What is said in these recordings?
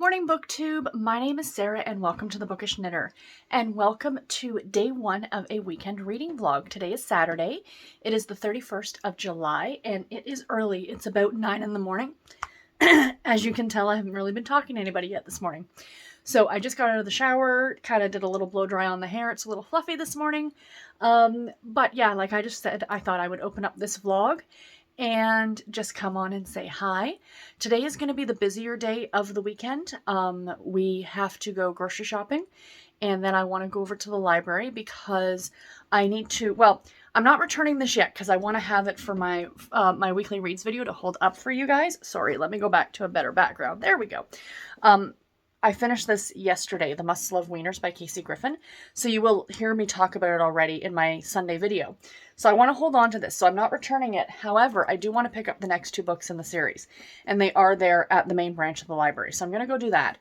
Morning BookTube, my name is Sarah and welcome to the Bookish Knitter and welcome to day one of a weekend reading vlog. Today is Saturday. It is the 31st of July and it is early. It's about 9 in the morning. As you can tell, I haven't really been talking to anybody yet this morning. So I just got out of the shower, kind of did a little blow dry on the hair. It's a little fluffy this morning. But yeah, like I just said, I thought I would open up this vlog and just come on and say hi. Today is going to be the busier day of the weekend. We have to go grocery shopping, and then I want to go over to the library because I need to, well, I'm not returning this yet because I want to have it for my my weekly reads video to hold up for you guys. Sorry, let me go back to a better background. There we go. I finished this yesterday, The Must Love Wieners by Casey Griffin, so you will hear me talk about it already in my Sunday video. So I want to hold on to this, so I'm not returning it. However, I do want to pick up the next two books in the series, and they are there at the main branch of the library, so I'm going to go do that.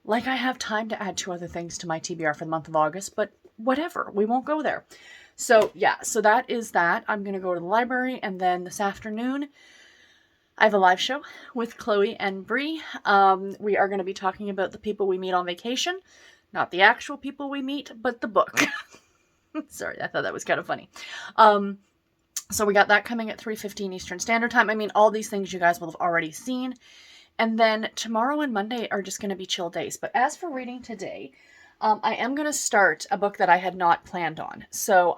Like I have time to add two other things to my TBR for the month of August, but whatever, we won't go there. So yeah, so that is that. I'm going to go to the library, and then this afternoon, I have a live show with Chloe and Bree. We are going to be talking about the people we meet on vacation. Not the actual people we meet, but the book. Sorry, I thought that was kind of funny. So we got that coming at 3:15 Eastern Standard Time. I mean, all these things you guys will have already seen. And then tomorrow and Monday are just going to be chill days. But as for reading today, I am going to start a book that I had not planned on. So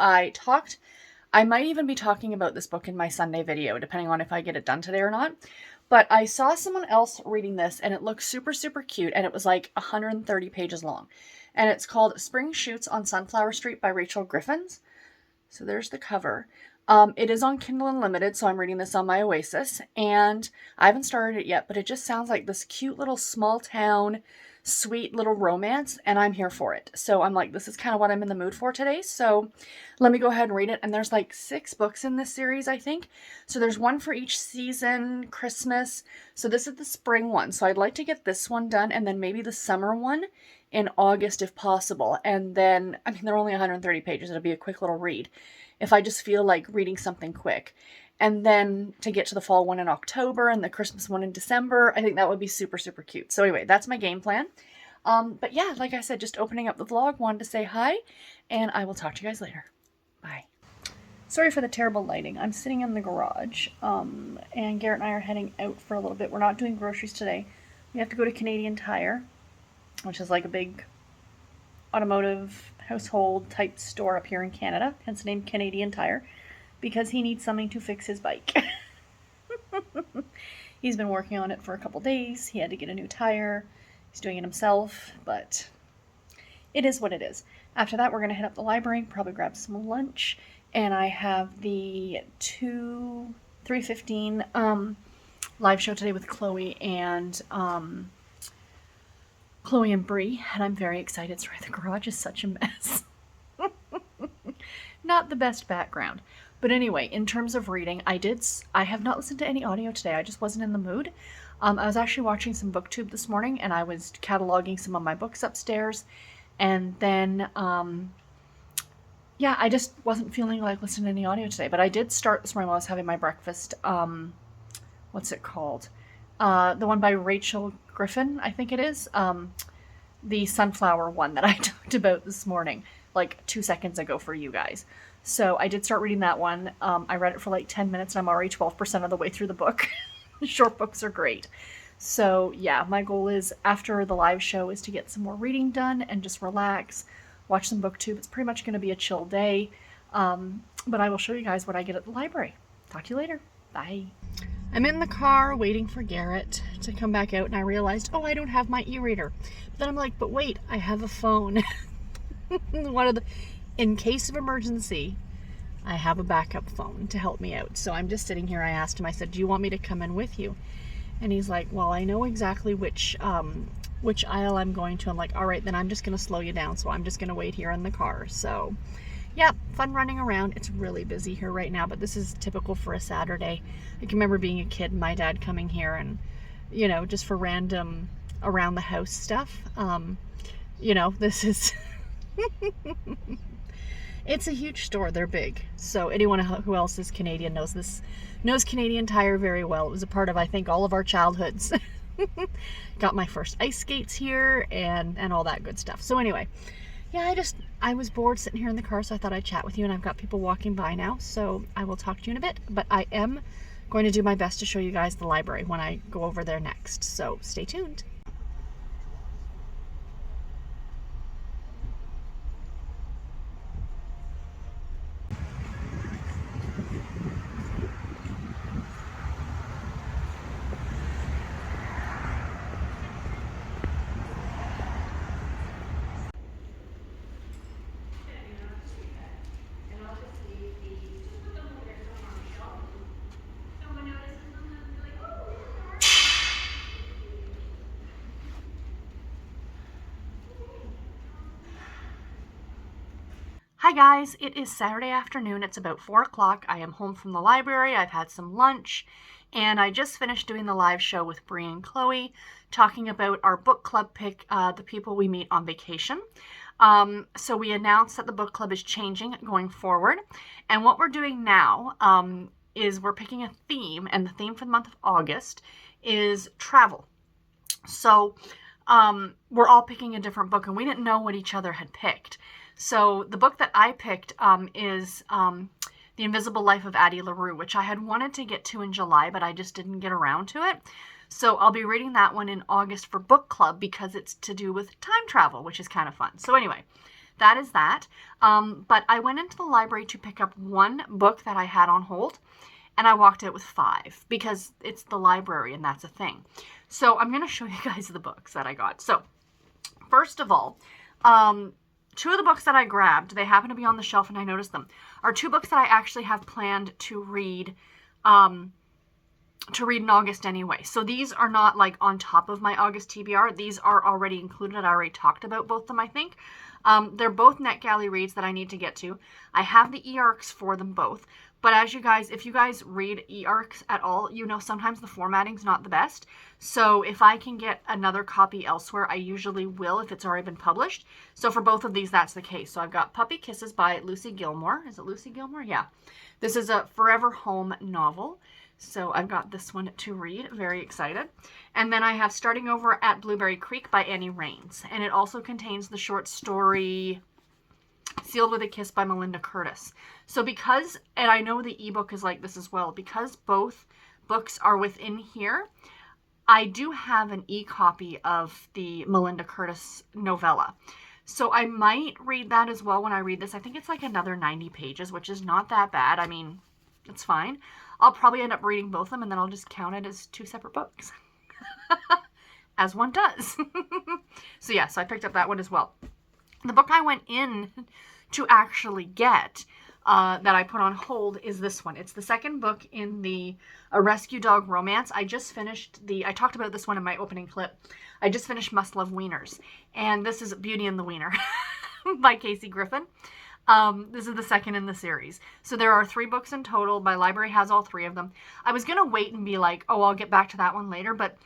I might even be talking about this book in my Sunday video, depending on if I get it done today or not. But I saw someone else reading this, and it looked super, super cute, and it was like 130 pages long. And it's called Spring Shoots on Sunflower Street by Rachel Griffins. So there's the cover. It is on Kindle Unlimited, so I'm reading this on my Oasis. And I haven't started it yet, but it just sounds like this cute little small town sweet little romance, and I'm here for it. So I'm like, this is kind of what I'm in the mood for today. So let me go ahead and read it. And there's like 6 books in this series, I think. So there's one for each season, Christmas. So this is the spring one. So I'd like to get this one done, and then maybe the summer one in August if possible. And then, I mean, they're only 130 pages. It'll be a quick little read if I just feel like reading something quick. And then to get to the fall one in October and the Christmas one in December, I think that would be super, super cute. So anyway, that's my game plan. But yeah, like I said, just opening up the vlog, wanted to say hi, and I will talk to you guys later. Bye. Sorry for the terrible lighting. I'm sitting in the garage, and Garrett and I are heading out for a little bit. We're not doing groceries today. We have to go to Canadian Tire, which is like a big automotive household type store up here in Canada, hence the name Canadian Tire, because he needs something to fix his bike. He's been working on it for a couple days. He had to get a new tire. He's doing it himself, but it is what it is. After that, we're going to head up the library, probably grab some lunch, and I have the 3:15 live show today with Chloe and Bree, and I'm very excited. Sorry, the garage is such a mess. Not the best background. But anyway, in terms of reading, I have not listened to any audio today. I just wasn't in the mood. I was actually watching some BookTube this morning, and I was cataloging some of my books upstairs. And then, yeah, I just wasn't feeling like listening to any audio today. But I did start this morning while I was having my breakfast. What's it called? The one by Rachel Griffin, I think it is. The sunflower one that I talked about this morning, like 2 seconds ago for you guys. So I did start reading that one. I read it for like 10 minutes, and I'm already 12% of the way through the book. Short books are great. So yeah, my goal is after the live show is to get some more reading done and just relax, watch some BookTube. It's pretty much going to be a chill day. But I will show you guys what I get at the library. Talk to you later. Bye. I'm in the car waiting for Garrett to come back out, and I realized, oh, I don't have my e-reader. But then I'm like, but wait, I have a phone. In case of emergency, I have a backup phone to help me out. So I'm just sitting here. I asked him, I said, do you want me to come in with you? And he's like, well, I know exactly which aisle I'm going to. I'm like, all right, then I'm just going to slow you down. So I'm just going to wait here in the car. So yeah, fun running around. It's really busy here right now, but this is typical for a Saturday. I can remember being a kid, my dad coming here and, you know, just for random around the house stuff. You know, this is... It's a huge store. They're big. So anyone who else is Canadian knows Canadian Tire very well. It was a part of, I think, all of our childhoods. Got my first ice skates here and all that good stuff. So anyway, yeah, I was bored sitting here in the car, so I thought I'd chat with you, and I've got people walking by now, so I will talk to you in a bit. But I am going to do my best to show you guys the library when I go over there next, so stay tuned. Hi guys, it is Saturday afternoon. It's about 4 o'clock. I am home from the library. I've had some lunch, and I just finished doing the live show with Brie and Chloe, talking about our book club pick, the people we meet on vacation. So we announced that the book club is changing going forward, and what we're doing now is we're picking a theme, and the theme for the month of August is travel. So we're all picking a different book, and we didn't know what each other had picked. So the book that I picked is The Invisible Life of Addie LaRue, which I had wanted to get to in July, but I just didn't get around to it. So I'll be reading that one in August for book club because it's to do with time travel, which is kind of fun. So anyway, that is that. But I went into the library to pick up one book that I had on hold, and I walked out with 5 because it's the library and that's a thing. So I'm going to show you guys the books that I got. So first of all, 2 of the books that I grabbed, they happen to be on the shelf and I noticed them, are 2 books that I actually have planned to read in August anyway. So these are not like on top of my August TBR. These are already included. I already talked about both of them, I think. They're both NetGalley reads that I need to get to. I have the e-arcs for them both. But as you guys, if you guys read e-arcs at all, you know sometimes the formatting's not the best. So if I can get another copy elsewhere, I usually will if it's already been published. So for both of these, that's the case. So I've got Puppy Kisses by Lucy Gilmore. Is it Lucy Gilmore? Yeah. This is a Forever Home novel. So I've got this one to read. Very excited. And then I have Starting Over at Blueberry Creek by Annie Raines. And it also contains the short story Sealed with a Kiss by Melinda Curtis. So because, and I know the ebook is like this as well, because both books are within here, I do have an e-copy of the Melinda Curtis novella. So I might read that as well when I read this. I think it's like another 90 pages, which is not that bad. I mean, it's fine. I'll probably end up reading both of them, and then I'll just count it as 2 separate books. As one does. So yeah, so I picked up that one as well. The book I went in to actually get that I put on hold is this one. It's the second book in the Rescue Dog Romance. I just finished I talked about this one in my opening clip. I just finished Must Love Wieners. And this is Beauty and the Wiener by Casey Griffin. This is the second in the series. So there are 3 books in total. My library has all 3 of them. I was going to wait and be like, oh, I'll get back to that one later, but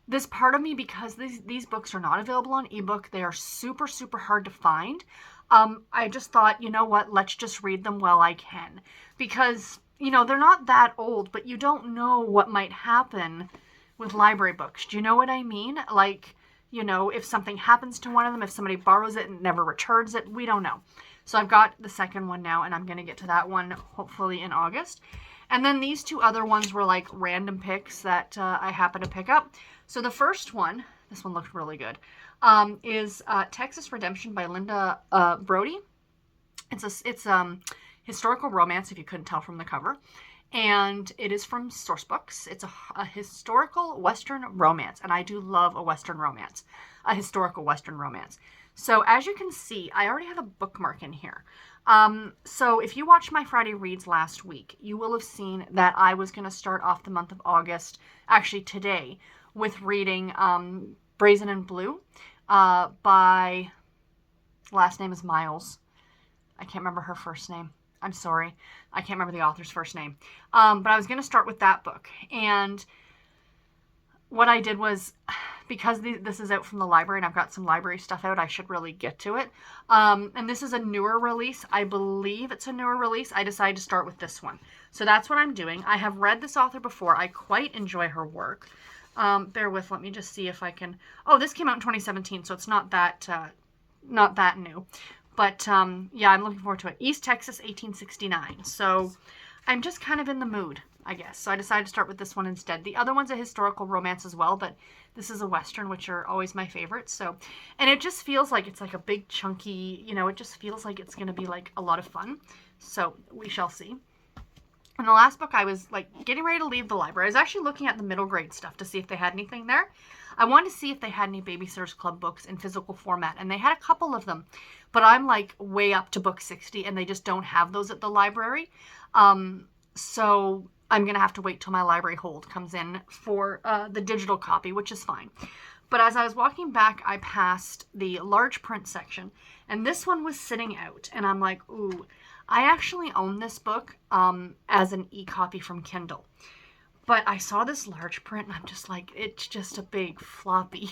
this part of me, because these books are not available on ebook, they are super, super hard to find. I just thought, you know what, let's just read them while I can. Because, you know, they're not that old, but you don't know what might happen with library books. Do you know what I mean? Like, you know, if something happens to one of them, if somebody borrows it and never returns it, we don't know. So I've got the second one now, and I'm going to get to that one hopefully in August. And then these 2 other ones were like random picks that I happened to pick up. So the first one, this one looked really good, is Texas Redemption by Linda Brody. It's historical romance, if you couldn't tell from the cover. And it is from Sourcebooks. It's a historical Western romance. And I do love a Western romance, a historical Western romance. So as you can see, I already have a bookmark in here. So if you watched my Friday reads last week, you will have seen that I was going to start off the month of August, actually today, with reading Brazen and Blue by, last name is Miles. I can't remember her first name. I'm sorry. I can't remember the author's first name. But I was going to start with that book. And what I did was, because this is out from the library and I've got some library stuff out, I should really get to it. And this is a newer release. I believe it's a newer release. I decided to start with this one. So that's what I'm doing. I have read this author before. I quite enjoy her work. Bear with, let me just see if I can. Oh, this came out in 2017, so it's not that new. But yeah, I'm looking forward to it. East Texas, 1869. So I'm just kind of in the mood, I guess. So I decided to start with this one instead. The other one's a historical romance as well, but this is a Western, which are always my favorites. So, and it just feels like it's like a big chunky, it just feels like it's going to be like a lot of fun. So we shall see. And the last book, I was like getting ready to leave the library. I was actually looking at the middle grade stuff to see if they had anything there. I wanted to see if they had any Babysitters Club books in physical format, and they had a couple of them. But I'm like way up to book 60, and they just don't have those at the library. So I'm going to have to wait till my library hold comes in for the digital copy, which is fine. But as I was walking back, I passed the large print section, and this one was sitting out, and I'm like, ooh. I actually own this book as an e-copy from Kindle. But I saw this large print and I'm just like, it's just a big floppy.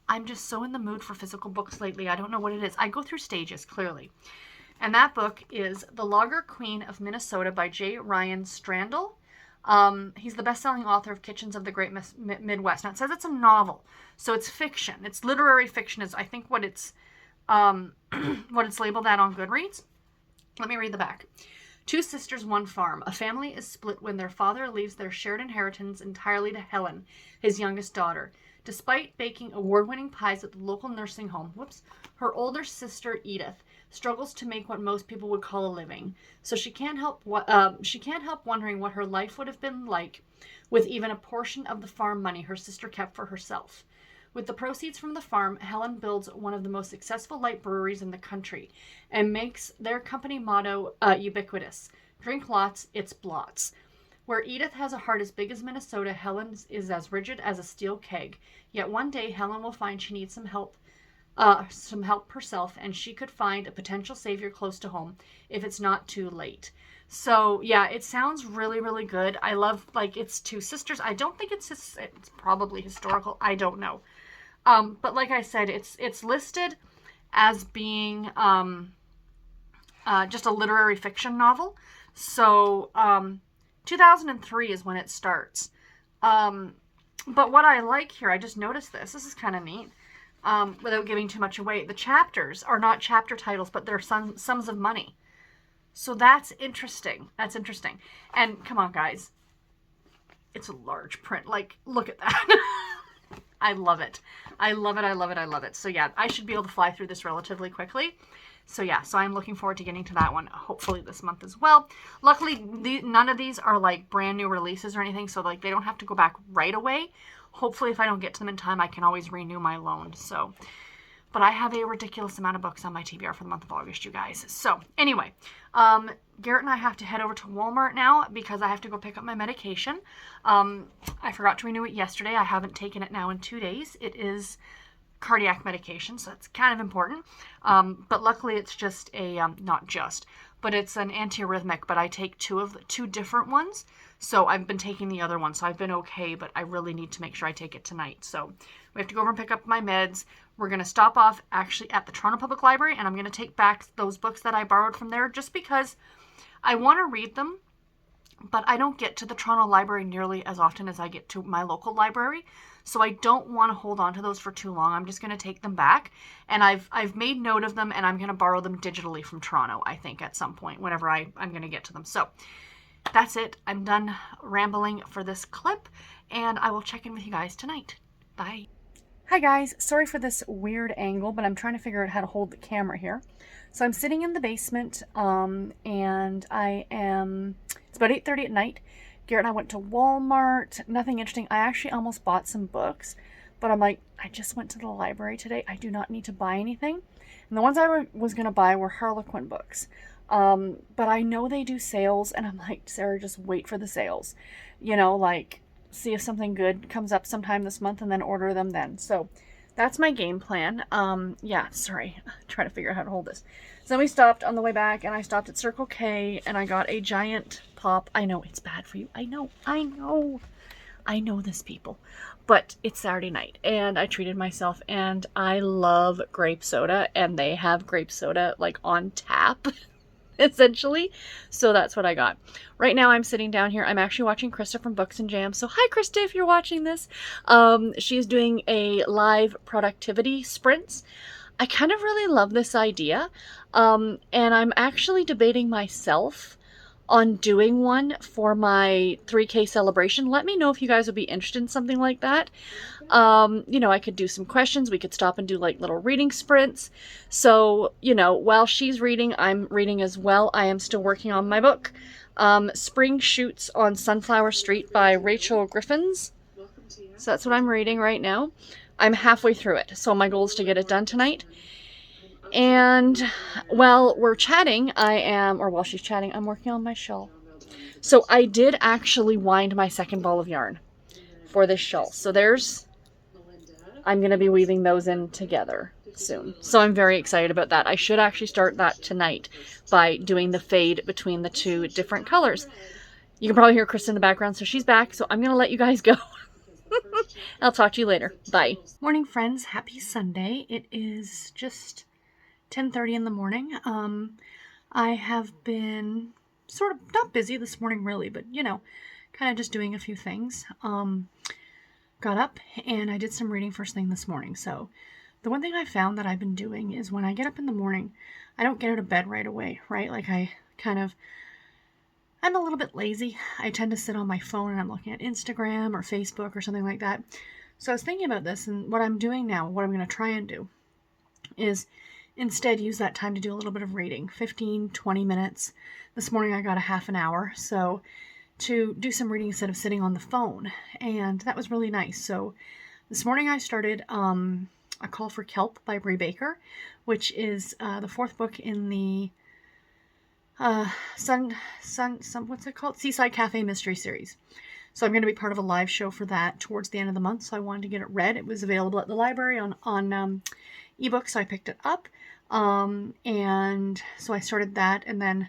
I'm just so in the mood for physical books lately. I don't know what it is. I go through stages, clearly. And that book is The Lager Queen of Minnesota by J. Ryan Strandel. He's the best-selling author of Kitchens of the Great Midwest. Now, it says it's a novel, so it's fiction. It's literary fiction is, I think, what it's labeled at on Goodreads. Let me read the back. Two sisters, one farm. A family is split when their father leaves their shared inheritance entirely to Helen, his youngest daughter. Despite baking award-winning pies at the local nursing home, her older sister Edith struggles to make what most people would call a living. So she can't help wondering what her life would have been like with even a portion of the farm money her sister kept for herself. With the proceeds from the farm, Helen builds one of the most successful light breweries in the country and makes their company motto ubiquitous. Drink lots, it's blots. Where Edith has a heart as big as Minnesota, Helen's is as rigid as a steel keg. Yet one day, Helen will find she needs some help herself, and she could find a potential savior close to home if it's not too late. So yeah, it sounds really, really good. I love, like, it's two sisters. I don't think it's probably historical. I don't know. But like I said, it's listed as being just a literary fiction novel. So 2003 is when it starts. But what I like here, I just noticed this. This is kind of neat. Without giving too much away, the chapters are not chapter titles, but they're sums of money. So that's interesting. That's interesting. And come on, guys. It's a large print. Like, look at that. I love it. I love it. I love it. I love it. So yeah, I should be able to fly through this relatively quickly. So yeah, so I'm looking forward to getting to that one, hopefully this month as well. Luckily, none of these are like brand new releases or anything, so like they don't have to go back right away. Hopefully, if I don't get to them in time, I can always renew my loan. So, but I have a ridiculous amount of books on my TBR for the month of August, you guys. So anyway, Garrett and I have to head over to Walmart now because I have to go pick up my medication. I forgot to renew it yesterday. I haven't taken it now in 2 days. It is cardiac medication, so it's kind of important. But luckily it's just a, not just, but it's an antiarrhythmic, but I take two different ones. So I've been taking the other one, so I've been okay, but I really need to make sure I take it tonight. So we have to go over and pick up my meds. We're going to stop off actually at the Toronto Public Library, and I'm going to take back those books that I borrowed from there just because I want to read them, but I don't get to the Toronto Library nearly as often as I get to my local library. So I don't want to hold on to those for too long. I'm just going to take them back, and I've made note of them, and I'm going to borrow them digitally from Toronto, I think, at some point, whenever I'm going to get to them. So that's it. I'm done rambling for this clip, and I will check in with you guys tonight. Bye. Hi guys, sorry for this weird angle, but I'm trying to figure out how to hold the camera here. So I'm sitting in the basement, and it's about 8:30 at night. Garrett and I went to Walmart. Nothing interesting. I actually almost bought some books, but I'm like, I just went to the library today. I do not need to buy anything. And the ones I was going to buy were Harlequin books. But I know they do sales, and I'm like, Sarah, just wait for the sales. You know, like, see if something good comes up sometime this month and then order them then. So that's my game plan. Yeah, sorry. Trying to figure out how to hold this. So we stopped on the way back, and I stopped at Circle K, and I got a giant pop. I know it's bad for you. I know this, people. But it's Saturday night, and I treated myself, and I love grape soda, and they have grape soda, like, on tap. essentially. So that's what I got. Right now I'm sitting down here. I'm actually watching Krista from Books and Jam. So hi Krista, if you're watching this. She's doing a live productivity sprints. I kind of really love this idea. And I'm actually debating myself on doing one for my 3K celebration. Let me know if you guys would be interested in something like that. You know, I could do some questions. We could stop and do like little reading sprints. So, you know, while she's reading, I'm reading as well. I am still working on my book. Spring Shoots on Sunflower Street by Rachel Griffins. So that's what I'm reading right now. I'm halfway through it. So my goal is to get it done tonight. And while we're chatting, while she's chatting, I'm working on my shawl. So I did actually wind my second ball of yarn for this shawl. So I'm going to be weaving those in together soon. So I'm very excited about that. I should actually start that tonight by doing the fade between the two different colors. You can probably hear Krista in the background, so she's back. So I'm going to let you guys go. I'll talk to you later. Bye. Morning, friends. Happy Sunday. It is just 10:30 in the morning. I have been sort of not busy this morning really, but you know, kind of just doing a few things. Got up and I did some reading first thing this morning. So the one thing I found that I've been doing is when I get up in the morning, I don't get out of bed right away, right? Like I'm a little bit lazy. I tend to sit on my phone and I'm looking at Instagram or Facebook or something like that. So I was thinking about this, and what I'm doing now, what I'm going to try and do is instead use that time to do a little bit of reading, 15, 20 minutes. This morning I got a half an hour, so to do some reading instead of sitting on the phone, and that was really nice. So this morning I started A Call for Kelp by Bree Baker, which is the fourth book in the what's it called? Seaside Cafe Mystery Series. So I'm going to be part of a live show for that towards the end of the month, so I wanted to get it read. It was available at the library on ebook, so I picked it up. And so I started that, and then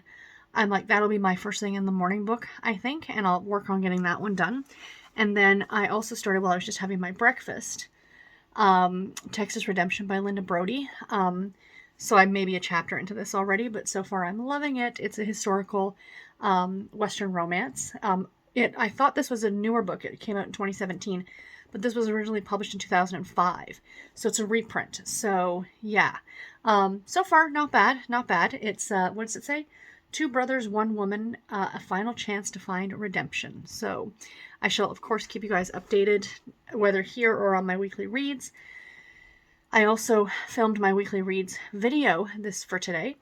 I'm like, that'll be my first thing in the morning book, I think, and I'll work on getting that one done. And then I also started, while I was just having my breakfast, Texas Redemption by Linda Brody. So I'm maybe a chapter into this already, but so far I'm loving it. It's a historical Western romance. I thought this was a newer book. It came out in 2017, but this was originally published in 2005. So it's a reprint. So yeah, so far not bad, not bad. It's what does it say? 2 brothers, 1 woman, a final chance to find redemption. So I shall of course keep you guys updated, whether here or on my weekly reads. I also filmed my weekly reads video for today,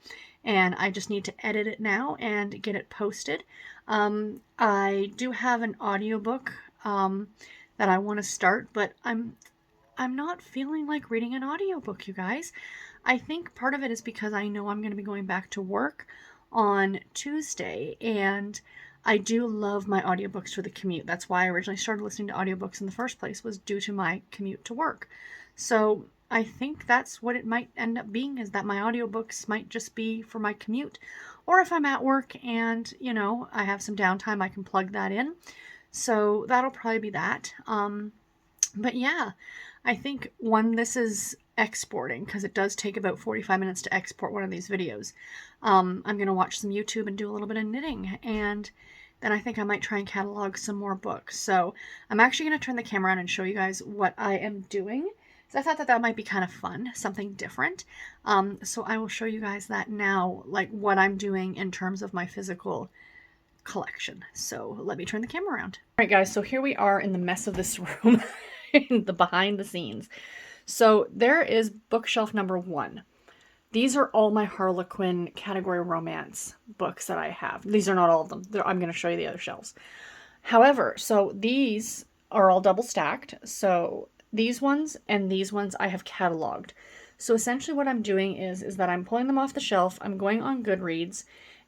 and I just need to edit it now and get it posted. I do have an audiobook that I want to start, but I'm not feeling like reading an audiobook, you guys. I think part of it is because I know I'm going to be going back to work on Tuesday, and I do love my audiobooks for the commute. That's why I originally started listening to audiobooks in the first place, was due to my commute to work. So I think that's what it might end up being, is that my audiobooks might just be for my commute, or if I'm at work and, you know, I have some downtime, I can plug that in. So that'll probably be that. But yeah, I think when this is exporting, because it does take about 45 minutes to export one of these videos, I'm going to watch some YouTube and do a little bit of knitting, and then I think I might try and catalog some more books. So I'm actually going to turn the camera on and show you guys what I am doing. So I thought that might be kind of fun, something different. So I will show you guys that now, like what I'm doing in terms of my physical collection. So let me turn the camera around. All right, guys, so here we are in the mess of this room, in the behind the scenes. So there is bookshelf number 1. These are all my Harlequin category romance books that I have. These are not all of them. I'm going to show you the other shelves. However, so these are all double stacked. So these ones and these ones I have cataloged. So essentially what I'm doing is that I'm pulling them off the shelf, I'm going on Goodreads,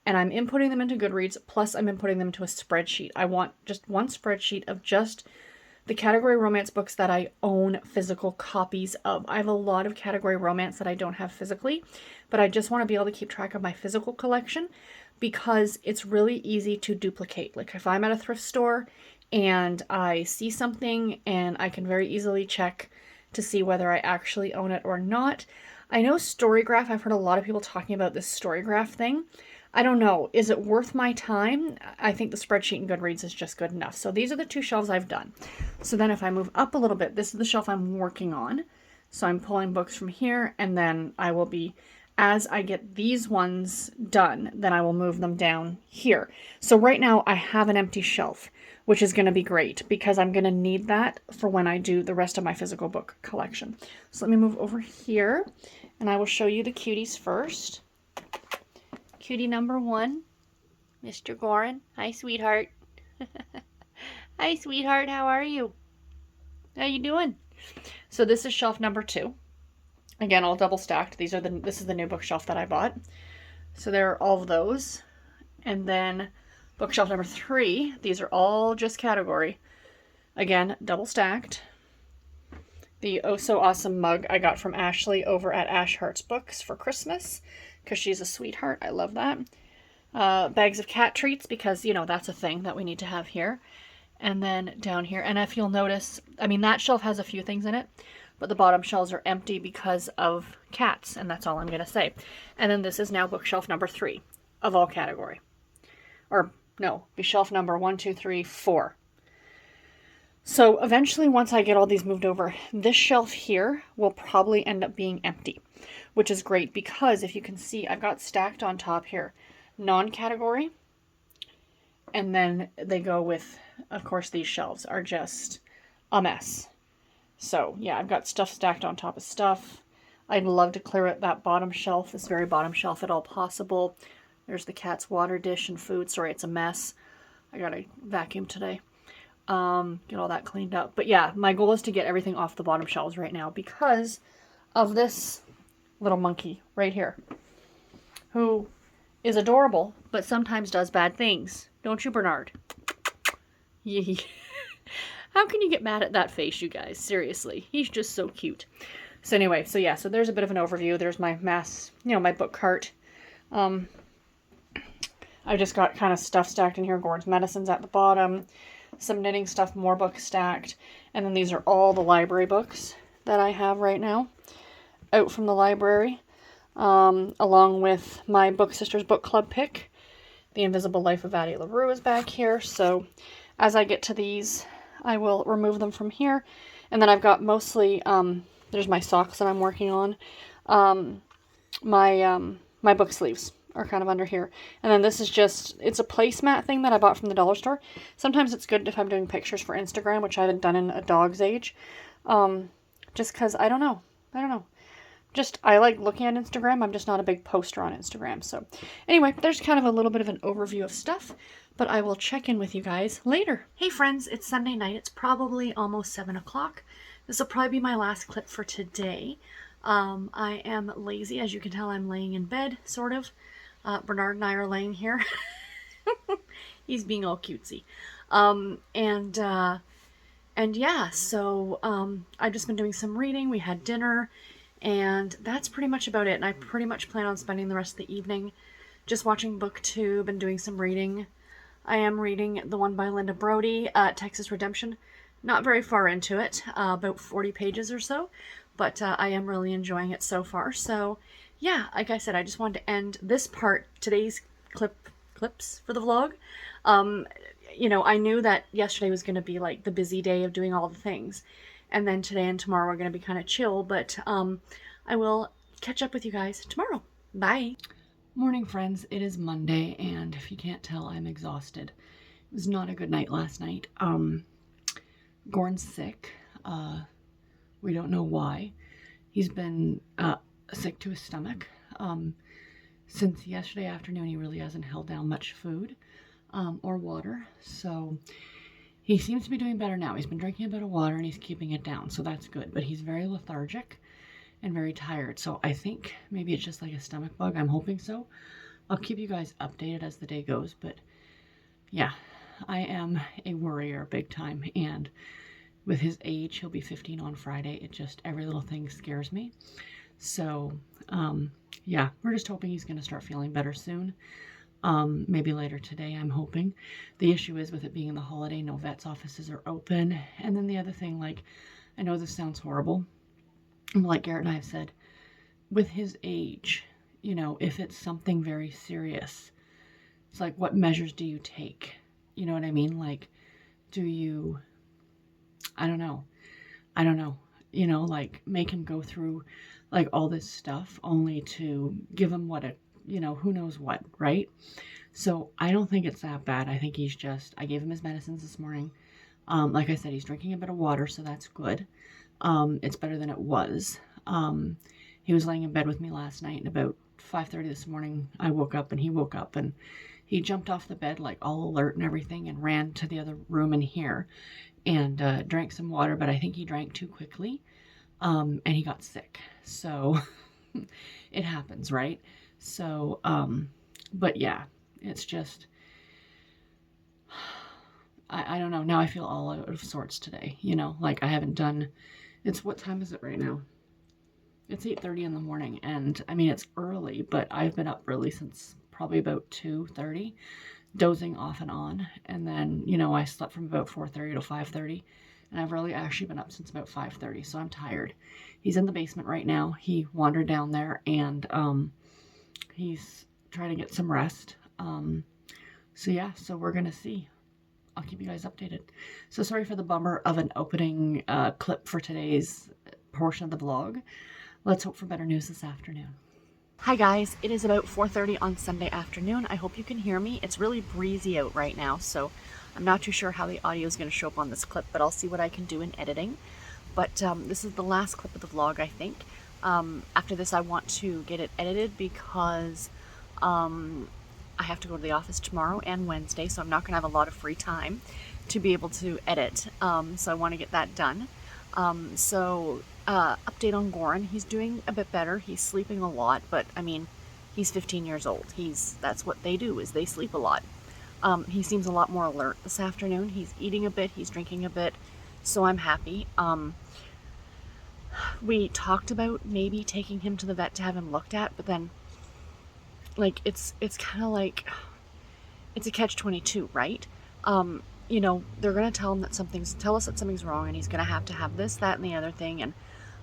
and I'm inputting them into Goodreads, plus I'm inputting them into a spreadsheet. I want just one spreadsheet of just the category romance books that I own physical copies of. I have a lot of category romance that I don't have physically, but I just want to be able to keep track of my physical collection because it's really easy to duplicate. Like if I'm at a thrift store and I see something, and I can very easily check to see whether I actually own it or not. I know Storygraph, I've heard a lot of people talking about this Storygraph thing. I don't know. Is it worth my time? I think the spreadsheet in Goodreads is just good enough. So these are the 2 shelves I've done. So then if I move up a little bit, this is the shelf I'm working on. So I'm pulling books from here, and then I will be, as I get these ones done, then I will move them down here. So right now I have an empty shelf, which is going to be great because I'm going to need that for when I do the rest of my physical book collection. So let me move over here, and I will show you the cuties first. Cutie number 1, Mr. Gorin. Hi, sweetheart. Hi, sweetheart. How are you? How you doing? So this is shelf number 2. Again, all double stacked. This is the new bookshelf that I bought. So there are all of those. And then bookshelf number 3. These are all just category. Again, double stacked. The Oh So Awesome mug I got from Ashley over at Ash Hearts Books for Christmas, because she's a sweetheart. I love that. Bags of cat treats, because, you know, that's a thing that we need to have here. And then down here, and if you'll notice, I mean, that shelf has a few things in it, but the bottom shelves are empty because of cats, and that's all I'm going to say. And then this is now bookshelf number 3 of all category. Or, no, be shelf number 1, 2, 3, 4. So eventually, once I get all these moved over, this shelf here will probably end up being empty, which is great because if you can see, I've got stacked on top here, non-category, and then they go with, of course, these shelves are just a mess. So yeah, I've got stuff stacked on top of stuff. I'd love to clear out that bottom shelf, this very bottom shelf at all possible. There's the cat's water dish and food. Sorry, it's a mess. I gotta vacuum today. Get all that cleaned up. But yeah, my goal is to get everything off the bottom shelves right now because of this little monkey right here, who is adorable, but sometimes does bad things. Don't you, Bernard? Yee. How can you get mad at that face, you guys? Seriously, he's just so cute. So anyway, so yeah, so there's a bit of an overview. There's my my book cart. I just got kind of stuff stacked in here. Gordon's medicines at the bottom. Some knitting stuff, more books stacked. And then these are all the library books that I have right now out from the library. Along with my Book Sisters book club pick. The Invisible Life of Addie LaRue is back here. So as I get to these, I will remove them from here. And then I've got mostly, there's my socks that I'm working on. My book sleeves are kind of under here. And then this is just, it's a placemat thing that I bought from the dollar store. Sometimes it's good if I'm doing pictures for Instagram, which I haven't done in a dog's age. Just because, I don't know. Just, I like looking at Instagram. I'm just not a big poster on Instagram. So anyway, there's kind of a little bit of an overview of stuff, but I will check in with you guys later. Hey friends, it's Sunday night. It's probably almost 7 o'clock. This will probably be my last clip for today. I am lazy. As you can tell, I'm laying in bed, sort of. Bernard and I are laying here. He's being all cutesy. And yeah, so I've just been doing some reading. We had dinner. And that's pretty much about it. And I pretty much plan on spending the rest of the evening just watching BookTube and doing some reading. I am reading the one by Linda Brody, Texas Redemption. Not very far into it, about 40 pages or so. But I am really enjoying it so far. So yeah, like I said, I just wanted to end this part, today's clips for the vlog. You know, I knew that yesterday was going to be like the busy day of doing all the things. And then today and tomorrow are going to be kind of chill, but I will catch up with you guys tomorrow. Bye. Morning, friends. It is Monday, and if you can't tell, I'm exhausted. It was not a good night last night. Gorn's sick. We don't know why. He's been sick to his stomach. Since yesterday afternoon, he really hasn't held down much food or water, so he seems to be doing better now. He's been drinking a bit of water and he's keeping it down, so that's good. But he's very lethargic and very tired, so I think maybe it's just like a stomach bug. I'm hoping so. I'll keep you guys updated as the day goes, but yeah, I am a worrier big time, and with his age, he'll be 15 on Friday. It just, every little thing scares me. So, yeah, we're just hoping he's going to start feeling better soon. Maybe later today, I'm hoping. The issue is with it being the holiday, no vet's offices are open. And then the other thing, like, I know this sounds horrible. Like Garrett and I have said, with his age, you know, if it's something very serious, It's like, what measures do you take? You know what I mean? Like, do you, I don't know, you know, like make him go through like all this stuff only to give him what it, you know, who knows what, right? So I don't think it's that bad. I think he's just, I gave him his medicines this morning. Like I said, he's drinking a bit of water, so that's good. It's better than it was. He was laying in bed with me last night, and about 5:30 this morning, I woke up and he woke up, and he jumped off the bed like all alert and everything and ran to the other room in here and drank some water, but I think he drank too quickly, and he got sick. So it happens, right? So, but yeah, it's just, I don't know. Now I feel all out of sorts today, you know, like I haven't done, what time is it right now? It's 8:30 in the morning, and I mean, it's early, but I've been up early since probably about 2:30, dozing off and on, and then, you know, I slept from about 4:30 to 5:30, and I've really actually been up since about 5:30, so I'm tired. He's in the basement right now. He wandered down there, and he's trying to get some rest. So yeah, so we're gonna see. I'll keep you guys updated. So sorry for the bummer of an opening clip for today's portion of the vlog. Let's hope for better news this afternoon. Hi guys, it is about 4:30 on Sunday afternoon. I hope you can hear me. It's really breezy out right now, so I'm not too sure how the audio is going to show up on this clip, but I'll see what I can do in editing. But this is the last clip of the vlog, I think. After this, I want to get it edited because I have to go to the office tomorrow and Wednesday, so I'm not going to have a lot of free time to be able to edit. So I want to get that done. Update on Goran. He's doing a bit better. He's sleeping a lot, but I mean, he's 15 years old. That's what they do, is they sleep a lot. He seems a lot more alert this afternoon. He's eating a bit, he's drinking a bit, so I'm happy. We talked about maybe taking him to the vet to have him looked at, but then, like, it's kind of like, it's a catch-22, right? You know, they're going to tell us that something's wrong, and he's going to have this, that, and the other thing, and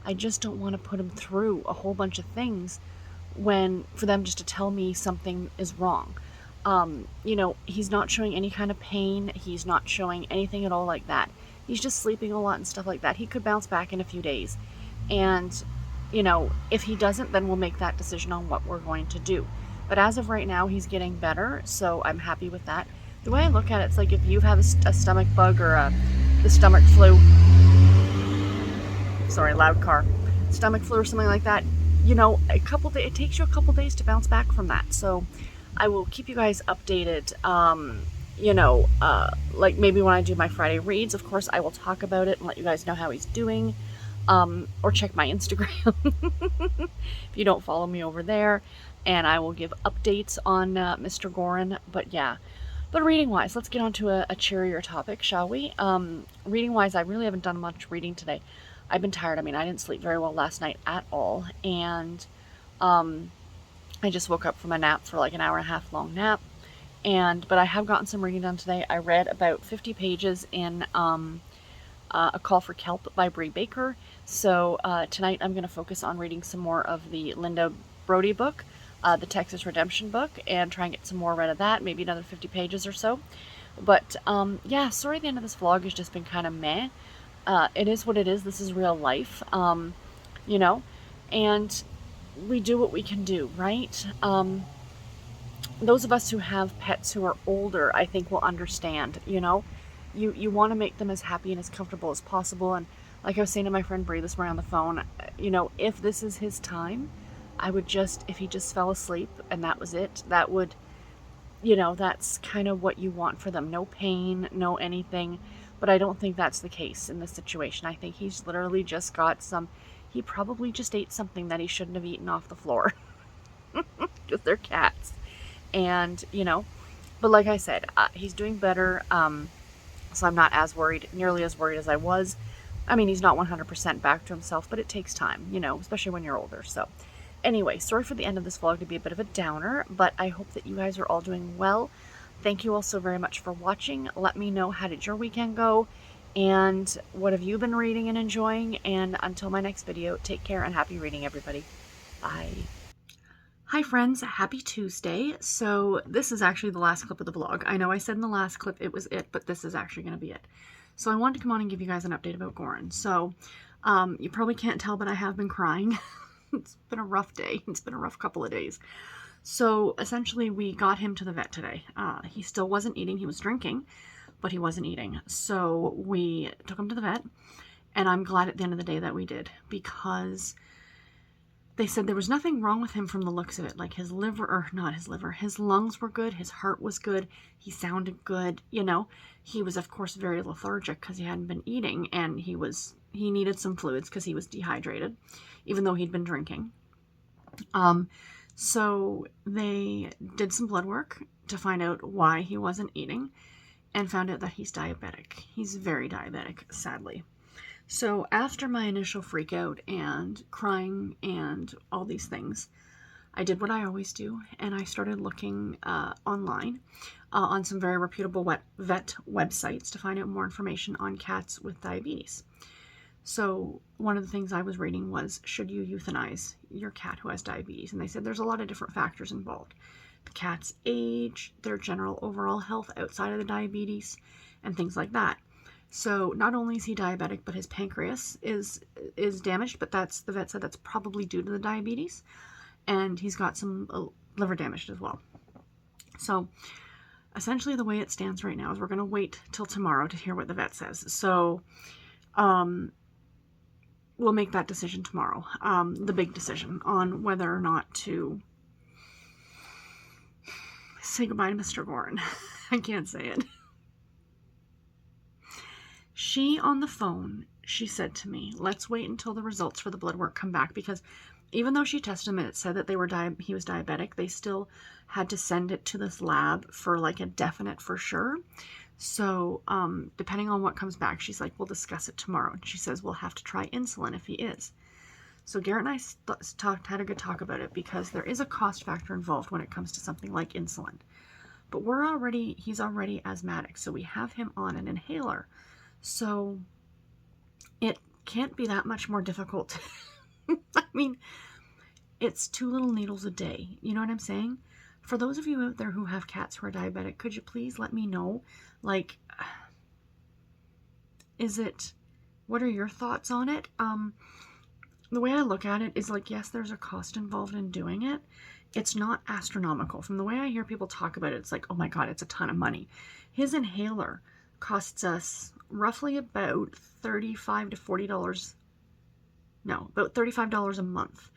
I just don't want to put him through a whole bunch of things for them just to tell me something is wrong. You know, he's not showing any kind of pain. He's not showing anything at all like that. He's just sleeping a lot and stuff like that. He could bounce back in a few days. And, you know, if he doesn't, then we'll make that decision on what we're going to do. But as of right now, he's getting better, so I'm happy with that. The way I look at it, it's like if you have a stomach bug or the stomach flu, sorry, loud car, stomach flu or something like that, you know, it takes you a couple days to bounce back from that. So I will keep you guys updated. You know, like maybe when I do my Friday reads, of course, I will talk about it and let you guys know how he's doing. Or check my Instagram if you don't follow me over there, and I will give updates on Mr. Goran. But yeah, but reading wise, let's get on to a cheerier topic, shall we? Reading wise, I really haven't done much reading today. I've been tired. I mean, I didn't sleep very well last night at all, and I just woke up from a nap for like an hour and a half long nap. But I have gotten some reading done today. I read about 50 pages in A Call for Kelp by Bree Baker. So tonight I'm going to focus on reading some more of the Linda Brody book, the Texas Redemption book, and try and get some more read of that, maybe another 50 pages or so. But yeah, sorry the end of this vlog has just been kind of meh. It is what it is. This is real life, you know, and we do what we can do, right? Those of us who have pets who are older, I think, will understand, you know. You want to make them as happy and as comfortable as possible. And like I was saying to my friend Bree this morning on the phone, you know, if this is his time, I would if he just fell asleep and that was it, that would, you know, that's kind of what you want for them. No pain, no anything. But I don't think that's the case in this situation. I think he's literally just got he probably just ate something that he shouldn't have eaten off the floor. Because they're cats. And, you know, but like I said, he's doing better. So I'm not nearly as worried as I was. I mean, he's not 100% back to himself, but it takes time, you know, especially when you're older. So anyway, sorry for the end of this vlog to be a bit of a downer, but I hope that you guys are all doing well. Thank you all so very much for watching. Let me know, how did your weekend go? And what have you been reading and enjoying? And until my next video, take care and happy reading, everybody. Bye. Hi friends, happy Tuesday. So this is actually the last clip of the vlog. I know I said in the last clip it was it, but this is actually going to be it. So I wanted to come on and give you guys an update about Goran. So you probably can't tell, but I have been crying. It's been a rough day. It's been a rough couple of days. So essentially we got him to the vet today. He still wasn't eating. He was drinking, but he wasn't eating. So we took him to the vet, and I'm glad at the end of the day that we did, because they said there was nothing wrong with him from the looks of it. Like his liver, or not his liver, his lungs were good, his heart was good, he sounded good, you know. He was, of course, very lethargic because he hadn't been eating, and he needed some fluids because he was dehydrated, even though he'd been drinking. So they did some blood work to find out why he wasn't eating, and found out that he's diabetic. He's very diabetic, sadly. So after my initial freak out and crying and all these things, I did what I always do, and I started looking online on some very reputable vet websites to find out more information on cats with diabetes. So one of the things I was reading was, should you euthanize your cat who has diabetes? And they said there's a lot of different factors involved. The cat's age, their general overall health outside of the diabetes, and things like that. So not only is he diabetic, but his pancreas is damaged, but the vet said that's probably due to the diabetes. And he's got some liver damage as well. So essentially the way it stands right now is we're going to wait till tomorrow to hear what the vet says. So we'll make that decision tomorrow, the big decision on whether or not to say goodbye to Mr. Goran. I can't say it. She, on the phone, she said to me, let's wait until the results for the blood work come back, because even though she tested him and it said that he was diabetic, they still had to send it to this lab for like a definite for sure. So depending on what comes back, she's like, we'll discuss it tomorrow. And she says we'll have to try insulin if he is. So Garrett and I had a good talk about it, because there is a cost factor involved when it comes to something like insulin. But he's already asthmatic, so we have him on an inhaler. So it can't be that much more difficult. I mean, it's 2 little needles a day. You know what I'm saying? For those of you out there who have cats who are diabetic, could you please let me know, like, what are your thoughts on it? The way I look at it is like, yes, there's a cost involved in doing it. It's not astronomical. From the way I hear people talk about it, it's like, oh my God, it's a ton of money. His inhaler costs us roughly about $35 to $40. No, about $35 a month.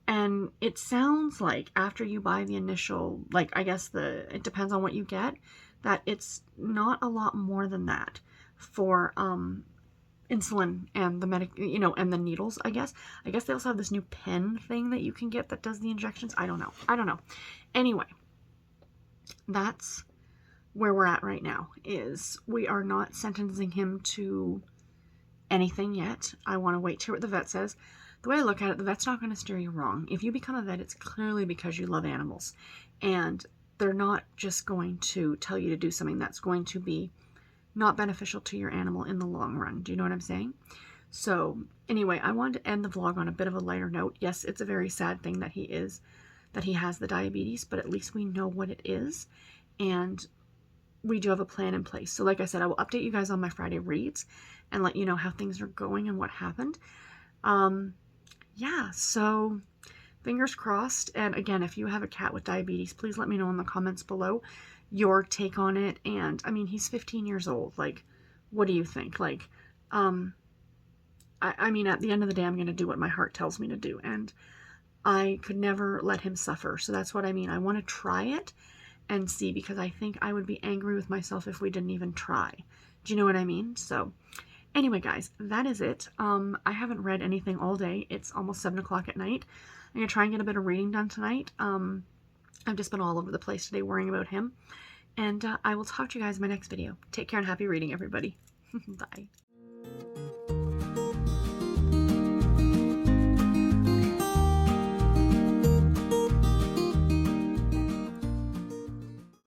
And it sounds like after you buy the initial, like, I guess it depends on what you get, that it's not a lot more than that for insulin and and the needles, I guess. I guess they also have this new pen thing that you can get that does the injections. I don't know. Anyway, that's where we're at right now. Is we are not sentencing him to anything yet. I want to wait to hear what the vet says. The way I look at it, the vet's not going to steer you wrong. If you become a vet, it's clearly because you love animals, and they're not just going to tell you to do something that's going to be not beneficial to your animal in the long run. Do you know what I'm saying? So anyway, I wanted to end the vlog on a bit of a lighter note. Yes, it's a very sad thing that he has the diabetes, but at least we know what it is, and we do have a plan in place. So like I said, I will update you guys on my Friday reads and let you know how things are going and what happened. Yeah, so fingers crossed. And again, if you have a cat with diabetes, please let me know in the comments below your take on it. And I mean, he's 15 years old. Like, what do you think? Like, I mean, at the end of the day, I'm going to do what my heart tells me to do, and I could never let him suffer. So that's what I mean. I want to try it and see, because I think I would be angry with myself if we didn't even try. Do you know what I mean? So anyway, guys, that is it. I haven't read anything all day. It's almost 7 o'clock at night. I'm going to try and get a bit of reading done tonight. I've just been all over the place today worrying about him. And I will talk to you guys in my next video. Take care and happy reading, everybody. Bye.